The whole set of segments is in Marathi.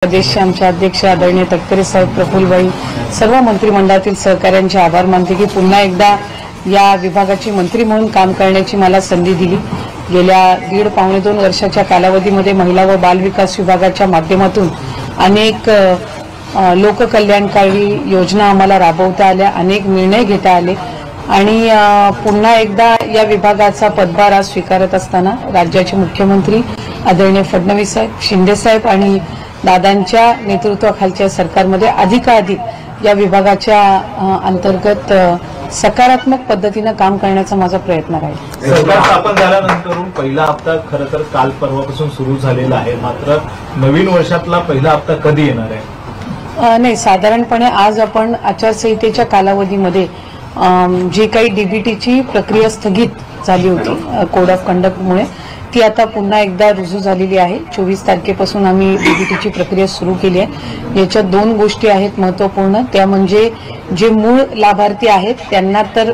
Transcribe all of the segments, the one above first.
प्रदेशचे आमचे अध्यक्ष आदरणीय तटकरे साहेब, प्रफुल्लभाई, सर्व मंत्रिमंडळातील सहकाऱ्यांचे आभार मानते की पुन्हा एकदा या विभागाची मंत्री म्हणून काम करण्याची मला संधी दिली। गेल्या 1.5-2 वर्षाच्या कालावधीमध्ये महिला व बाल विकास विभागाच्या माध्यमातून अनेक लोककल्याणकारी योजना आम्हाला राबवता आल्या, अनेक निर्णय घेता आले आणि पुन्हा एकदा या विभागाचा पदभार आज स्वीकारत असताना राज्याचे मुख्यमंत्री आदरणीय फडणवीस साहेब, शिंदे साहेब आणि दादांच्या नेतृत्वाखालच्या सरकारमध्ये अधिकाधिक या विभागाच्या अंतर्गत सकारात्मक पद्धतीने काम करण्याचा माझा प्रयत्न राहील। सरकार स्थापन झाल्यानंतर पहिला हप्ता खरं तर काल परवापासून सुरू झालेला आहे, मात्र नवीन वर्षातला पहिला हप्ता कधी येणार आहे? नाही, साधारणपणे आज आपण आचारसंहितेच्या कालावधीमध्ये जी काही डीबीटीची प्रक्रिया स्थगित झाली होती कोड ऑफ कंडक्टमुळे, ती आता पुन्हा एकदा रुजू झालेली आहे। 24 तारखेपासून आम्ही डीबीटीची प्रक्रिया सुरू केली आहे। याच्यात 2 गोष्टी आहेत महत्त्वपूर्ण, त्या म्हणजे जे मूळ लाभार्थी आहेत त्यांना तर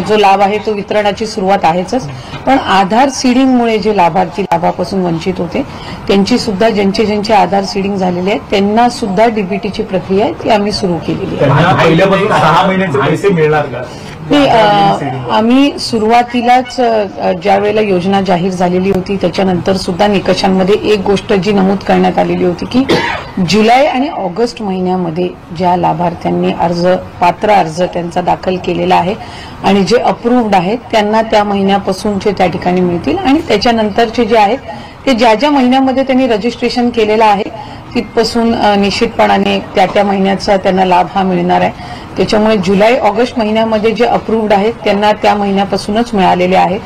जो लाभ आहे तो वितरणाची सुरुवात आहेच, पण आधार सीडिंगमुळे जे लाभार्थी लाभापासून वंचित होते त्यांची सुद्धा ज्यांचे आधार सीडिंग झालेले आहेत त्यांना सुद्धा डीबीटीची प्रक्रिया आहे ती आम्ही सुरू केलेली आहे। पहिल्यापासून 6 महिन्याचे पैसे मिळणार का? आम्ही सुरुवातीलाच ज्या वेळेला योजना जाहीर झालेली होती त्याच्यानंतर सुद्धा निकषांमध्ये एक गोष्ट जी नमूद करण्यात आलेली होती की जुलै आणि ऑगस्ट महिन्यामध्ये ज्या लाभार्थ्यांनी पात्र अर्ज त्यांचा दाखल केलेला आहे आणि जे अप्रूव्ड आहेत त्यांना त्या महिन्यापासूनचे त्या ठिकाणी मिळतील आणि त्याच्यानंतरचे जे आहेत ते ज्या महिन्यामध्ये त्यांनी रजिस्ट्रेशन केलेलं आहे तिथपासून निश्चितपणाने त्या महिन्याचा त्यांना लाभ हा मिळणार आहे। त्याच्यामुळे जुलै ऑगस्ट महिन्यामध्ये जे अप्रूव्ड आहेत त्यांना त्या महिन्यापासूनच मिळालेले आहे।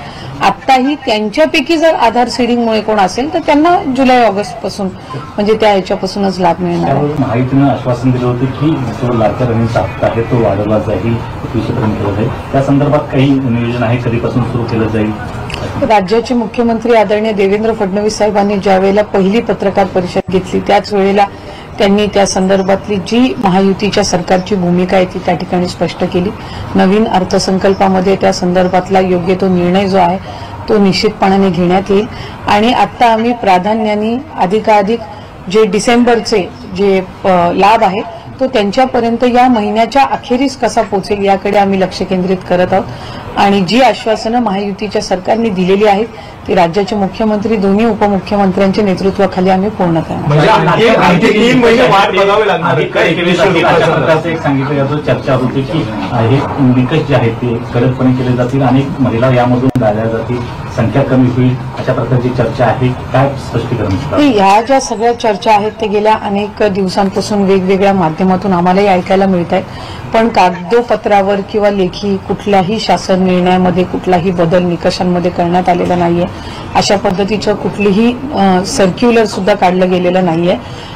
आत्ताही त्यांच्यापैकी जर आधार सीडिंगमुळे कोण असेल तर त्यांना जुलै ऑगस्ट पासून म्हणजे त्या ह्याच्यापासूनच लाभ मिळणार आहे। माहितीनं आश्वासन दिलं होतं की जो लाडक्या बहिणीचा हप्ता आहे तो वाढवला जाईल, 21 पर्यंत केला जाईल, त्या संदर्भात काही नियोजन आहे, कधीपासून सुरू केलं जाईल? राज्याचे मुख्यमंत्री आदरणीय देवेंद्र फडणवीस साहेबांनी ज्या वेळेला पहिली पत्रकार परिषद घेतली त्याच वेळेला त्यांनी त्या संदर्भातली जी महायुतीच्या सरकारची भूमिका आहे ती त्या ठिकाणी स्पष्ट केली। नवीन अर्थसंकल्पामध्ये त्या संदर्भातला योग्य तो निर्णय जो आहे तो निश्चितपणाने घेण्यात येईल आणि आता आम्ही प्राधान्याने अधिकाधिक जे डिसेंबरचे जे लाभ आहे तो त्यांच्यापर्यंत या महिन्याच्या अखेरीस कसा पोहोचेल याकडे आम्ही लक्ष केंद्रित करत आहोत आणि जी आश्वासनं महायुतीच्या सरकारने दिलेली आहेत ती राज्याचे मुख्यमंत्री दोन्ही उपमुख्यमंत्र्यांच्या नेतृत्वाखाली आम्ही पूर्ण करणार। एक सांगितलं जातं, चर्चा होती की हे निकष जे आहेत ते कडकपणे केले जातील आणि महिला यामधून गाळल्या जातील, संख्या कमी होईल, अशा प्रकारची चर्चा आहे, काय स्पष्टीकरण? ह्या ज्या सगळ्या चर्चा आहेत ते गेल्या अनेक दिवसांपासून वेगवेगळ्या माध्यमातून आम्हालाही ऐकायला मिळत आहेत, पण कागदोपत्रावर किंवा लेखी कुठल्याही शासन निर्णयामध्ये कुठलाही बदल निकषांमध्ये करण्यात आलेला नाहीये। अशा पद्धतीचं कुठलीही सर्क्युलर सुद्धा काढलं गेलेलं नाहीये।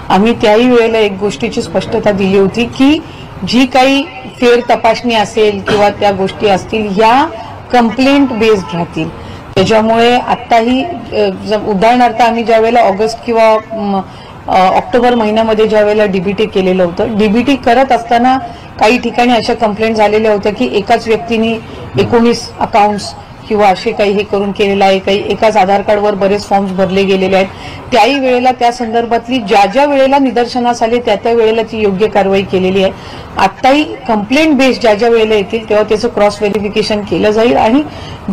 आम्ही त्याही वेळेला एक गोष्टीची स्पष्टता दिली होती की जी काही फेर तपासणी असेल किंवा त्या गोष्टी असतील ह्या कंप्लेंट बेस्ड राहतील। त्याच्यामुळे आत्ताही उदाहरणार्थ आम्ही ज्या वेळेला ऑगस्ट किंवा ऑक्टोबर महिन्यामध्ये ज्या वेळेला डीबीटी केलेलं होतं, डीबीटी करत असताना काही ठिकाणी अशा कंप्लेंट झालेल्या होत्या की एकाच व्यक्तीने 19 अकाउंट्स किंवा असे काही हे करून केलेलं आहे, काही एकाच आधार कार्डवर बरेच फॉर्म्स भरले गेलेले आहेत। त्याही वेळेला त्या संदर्भातली ज्या वेळेला निदर्शनास आले त्या वेळेला ती योग्य कारवाई केलेली आहे। आत्ताही कंप्लेंट बेस्ड ज्या वेळेला येतील तेव्हा त्याचं क्रॉस व्हेरिफिकेशन केलं जाईल आणि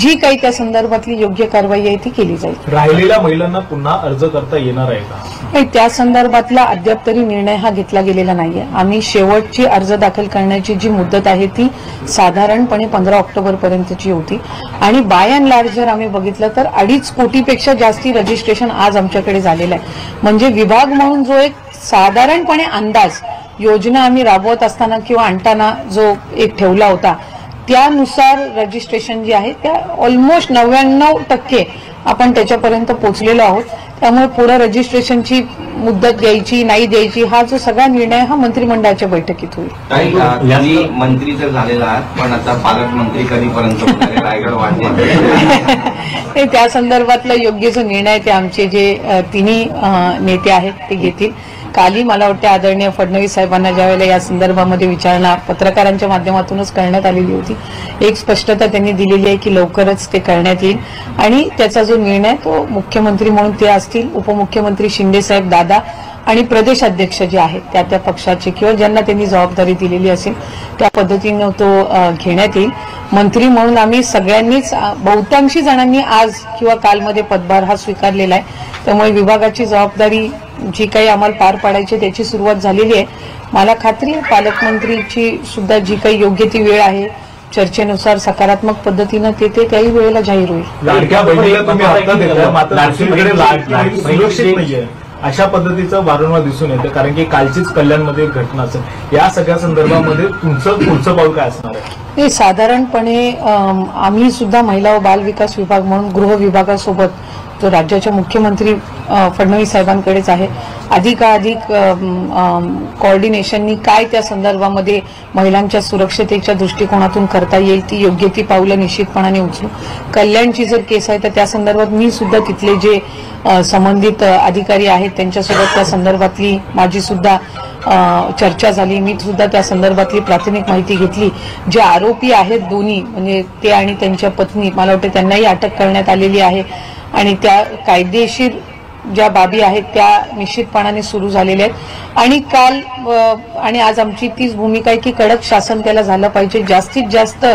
जी काही त्या संदर्भातली योग्य कारवाई आहे ती केली जाईल। राहिलेल्या महिलांना पुन्हा अर्ज करता येणार आहे का? नाही, त्या संदर्भातला अद्याप तरी निर्णय हा घेतला गेलेला नाहीये। आम्ही शेवटची अर्ज दाखल करण्याची जी मुदत आहे ती साधारणपणे 15 ऑक्टोबर पर्यंतची होती आणि बाय अँड लार्ज जर आम्ही बघितलं तर 2.5 कोटीपेक्षा जास्ती रजिस्ट्रेशन आज आमच्याकडे झालेलं आहे। म्हणजे विभाग म्हणून जो एक साधारणपणे अंदाज योजना आम्ही राबवत असताना किंवा आणताना जो एक ठेवला होता त्यानुसार रजिस्ट्रेशन जे आहे त्या ऑलमोस्ट 99% आपण त्याच्यापर्यंत पोहोचलेलो आहोत। त्यामुळे पुढे रजिस्ट्रेशनची मुदत द्यायची नाही द्यायची हा जो सगळा निर्णय हा मंत्रिमंडळाच्या बैठकीत होईल। मंत्री तर झालेला आहात पण आता पालकमंत्री कधीपर्यंत रायगड वाढते त्या संदर्भातला योग्य जो निर्णय ते आमचे जे तिन्ही नेते आहेत ते घेतील। काली मला वाटतं आदरणीय फडणवीस साहेबांना ज्यावेळेला या संदर्भामध्ये विचारणा पत्रकारांच्या माध्यमातूनच करण्यात आलेली होती, एक स्पष्टता त्यांनी दिलेली आहे की लवकरच ते करण्यात येईल आणि त्याचा जो निर्णय तो मुख्यमंत्री म्हणून ते असतील, उपमुख्यमंत्री शिंदे साहेब, दादा आणि प्रदेशाध्यक्ष जे आहेत त्या पक्षाचे किंवा ज्यांना त्यांनी जबाबदारी दिलेली असेल त्या पद्धतीनं तो घेण्यात येईल. मंत्री म्हणून आम्ही सगळ्यांनीच बहुतांशी जणांनी आज किंवा कालमध्ये पदभार हा स्वीकारलेला आहे. त्यामुळे विभागाची जबाबदारी जी काही आम्हाला पार पाडायची त्याची सुरुवात झालेली आहे. मला खात्री आहे पालकमंत्रीची सुद्धा जी काही योग्य ती वेळ आहे चर्चेनुसार सकारात्मक पद्धतीनं ते त्याही वेळेला जाहीर होईल. लाडक्या बहिणीला तुम्ही हप्ता देताय मात्र दुसरीकडे लाडकी बहीण सुरक्षित नाहीये अशा पद्धतीचं वारंवार दिसून येतं, कारण की कालचीच कल्याणमध्ये एक घटना असेल. या सगळ्या संदर्भामध्ये तुमचं पुढचं पाऊल काय असणार आहे? साधारणपणे आम्ही सुद्धा महिला व बाल विकास विभाग म्हणून गृह विभागासोबत जो राज्याच्या मुख्यमंत्री फडणवीस साहेबांकडेच आहे, अधिकाधिक कोऑर्डिनेशननी काय त्या संदर्भामध्ये महिलांच्या सुरक्षतेच्या दृष्टिकोनातून करता येईल ती योग्य ती पावलं निश्चितपणाने उचलू. कल्याणची जर केस आहे तर त्या संदर्भात मी सुद्धा तिथले जे संबंधित अधिकारी आहेत त्यांच्यासोबत त्या संदर्भातली माझी सुद्धा चर्चा झाली. मी सुद्धा त्या संदर्भातली प्राथमिक माहिती घेतली. जे आरोपी आहेत दोन्ही म्हणजे ते आणि त्यांच्या पत्नी, मला वाटतं त्यांनाही अटक करण्यात आलेली आहे आणि त्या कायदेशीर ज्या बाबी आहेत त्या निश्चितपणाने सुरू झालेल्या आहेत. आणि काल आणि आज आमची तीच भूमिका आहे की कडक शासन त्याला झालं पाहिजे. जास्तीत जास्त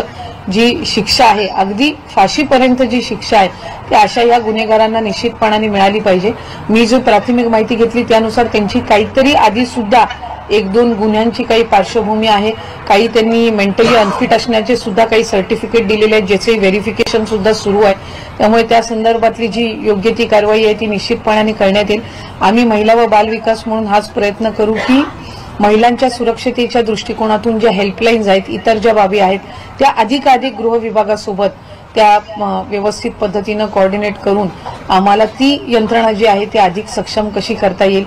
जी शिक्षा आहे अगदी फाशीपर्यंत जी शिक्षा आहे ती अशा या गुन्हेगारांना निश्चितपणाने मिळाली पाहिजे. मी जो प्राथमिक माहिती घेतली त्यानुसार त्यांची काहीतरी आधी सुद्धा 1-2 गुन्ह्यांची काही पार्श्वभूमी आहे. काही त्यांनी मेंटली अनफिट असण्याचे सुद्धा काही सर्टिफिकेट दिलेले आहेत ज्याचे व्हेरिफिकेशन सुद्धा सुरू आहे. त्यामुळे त्या संदर्भातली जी योग्य ती कारवाई आहे ती निश्चितपणाने करण्यात येईल. आम्ही महिला व बाल विकास म्हणून हाच प्रयत्न करू की महिलांच्या सुरक्षतेच्या दृष्टिकोनातून ज्या हेल्पलाईन्स आहेत इतर ज्या बाबी आहेत त्या अधिकाधिक गृह विभागासोबत त्या व्यवस्थित पद्धतीनं कोऑर्डिनेट करून आम्हाला ती यंत्रणा जी आहे ती अधिक सक्षम कशी करता येईल